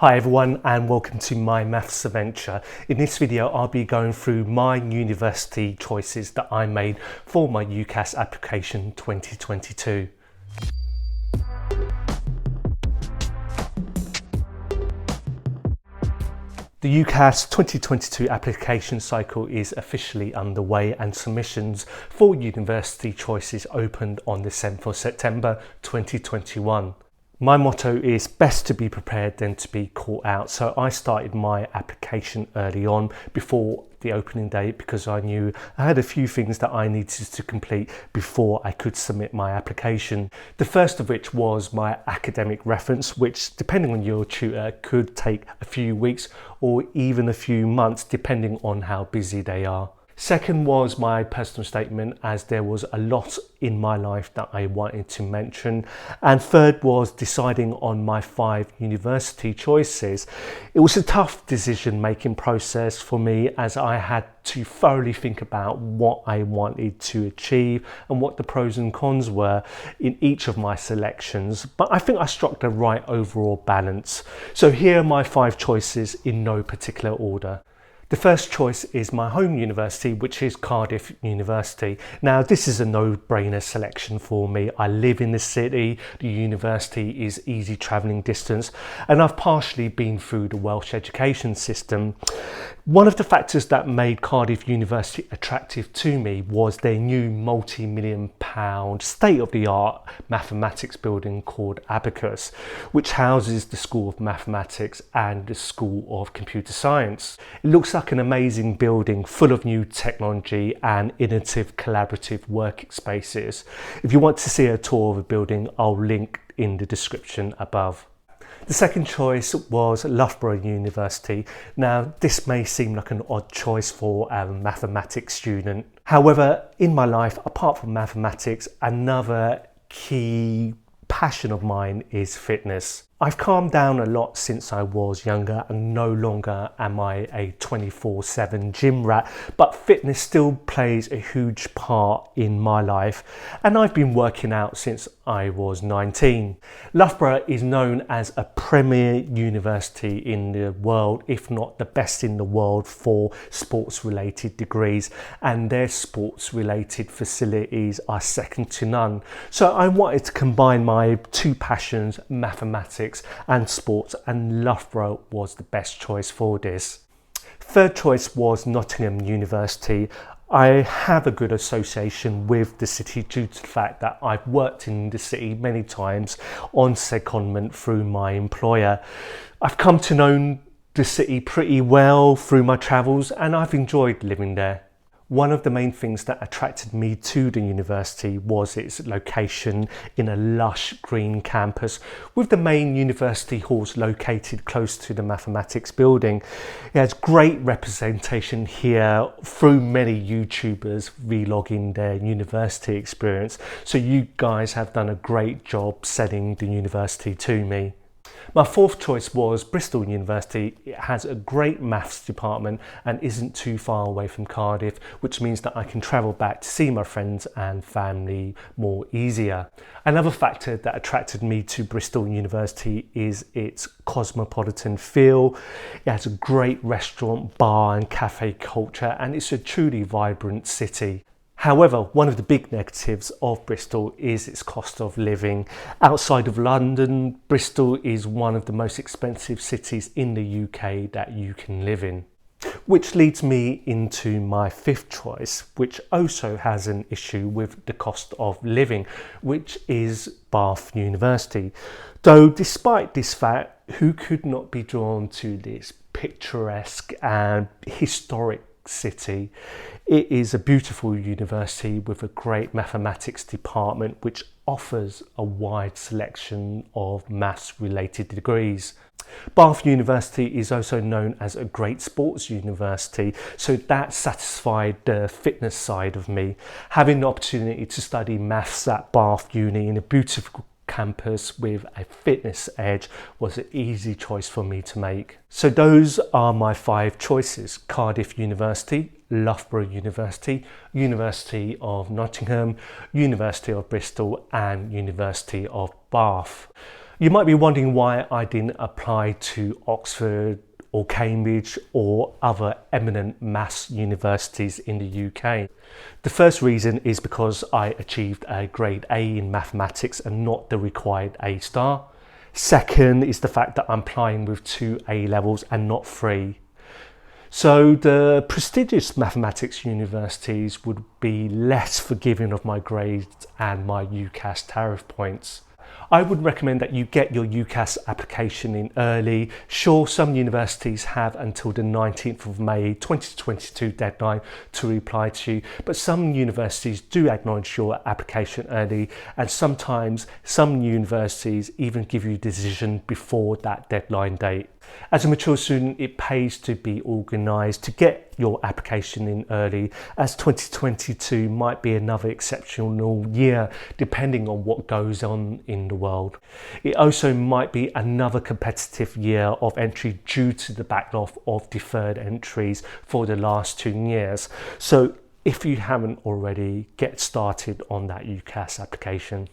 Hi everyone and welcome to my maths adventure. In this video I'll be going through my university choices that I made for my UCAS application 2022. The UCAS 2022 application cycle is officially underway and submissions for university choices opened on the 7th of September 2021. My motto is best to be prepared than to be caught out, so I started my application early on before the opening date because I knew I had a few things that I needed to complete before I could submit my application. The first of which was my academic reference, which depending on your tutor could take a few weeks or even a few months depending on how busy they are. Second was my personal statement, as there was a lot in my life that I wanted to mention. And third was deciding on my 5 university choices. It was a tough decision making process for me, as I had to thoroughly think about what I wanted to achieve and what the pros and cons were in each of my selections. But I think I struck the right overall balance. So here are my 5 choices in no particular order. The first choice is my home university, which is Cardiff University. Now, this is a no-brainer selection for me. I live in the city, the university is easy travelling distance, and I've partially been through the Welsh education system. One of the factors that made Cardiff University attractive to me was their new multi-million pound state-of-the-art mathematics building called Abacus, which houses the School of Mathematics and the School of Computer Science. It looks like an amazing building full of new technology and innovative collaborative working spaces. If you want to see a tour of the building, I'll link in the description above. The second choice was Loughborough University. Now, this may seem like an odd choice for a mathematics student. However, in my life, apart from mathematics, another key passion of mine is fitness. I've calmed down a lot since I was younger and no longer am I a 24/7 gym rat, but fitness still plays a huge part in my life, and I've been working out since I was 19. Loughborough is known as a premier university in the world, if not the best in the world, for sports related degrees, and their sports related facilities are second to none. So I wanted to combine my 2 passions, mathematics and sports, and Loughborough was the best choice for this. Third choice was Nottingham University. I have a good association with the city due to the fact that I've worked in the city many times on secondment through my employer. I've come to know the city pretty well through my travels and I've enjoyed living there. One of the main things that attracted me to the university was its location in a lush green campus, with the main university halls located close to the mathematics building. It has great representation here through many YouTubers vlogging their university experience, so you guys have done a great job selling the university to me. My fourth choice was Bristol University. It has a great maths department and isn't too far away from Cardiff, which means that I can travel back to see my friends and family more easier. Another factor that attracted me to Bristol University is its cosmopolitan feel. It has a great restaurant, bar and cafe culture, and it's a truly vibrant city. However, one of the big negatives of Bristol is its cost of living. Outside of London, Bristol is one of the most expensive cities in the UK that you can live in. Which leads me into my 5th choice, which also has an issue with the cost of living, which is Bath University. Though despite this fact, who could not be drawn to this picturesque and historic city? It is a beautiful university with a great mathematics department which offers a wide selection of maths related degrees. Bath University is also known as a great sports university, so that satisfied the fitness side of me. Having the opportunity to study maths at Bath Uni in a beautiful campus with a fitness edge was an easy choice for me to make. So those are my 5 choices: Cardiff University, Loughborough University, University of Nottingham, University of Bristol and University of Bath. You might be wondering why I didn't apply to Oxford or Cambridge or other eminent maths universities in the UK. The first reason is because I achieved a grade A in mathematics and not the required A star. Second is the fact that I'm applying with 2 A levels and not 3. So the prestigious mathematics universities would be less forgiving of my grades and my UCAS tariff points. I would recommend that you get your UCAS application in early. Sure, some universities have until the 19th of May 2022 deadline to reply to you, but some universities do acknowledge your application early, and sometimes some universities even give you a decision before that deadline date. As a mature student, it pays to be organised to get your application in early, as 2022 might be another exceptional year depending on what goes on in the world. It also might be another competitive year of entry due to the backlog of deferred entries for the last 2 years. So if you haven't already, get started on that UCAS application.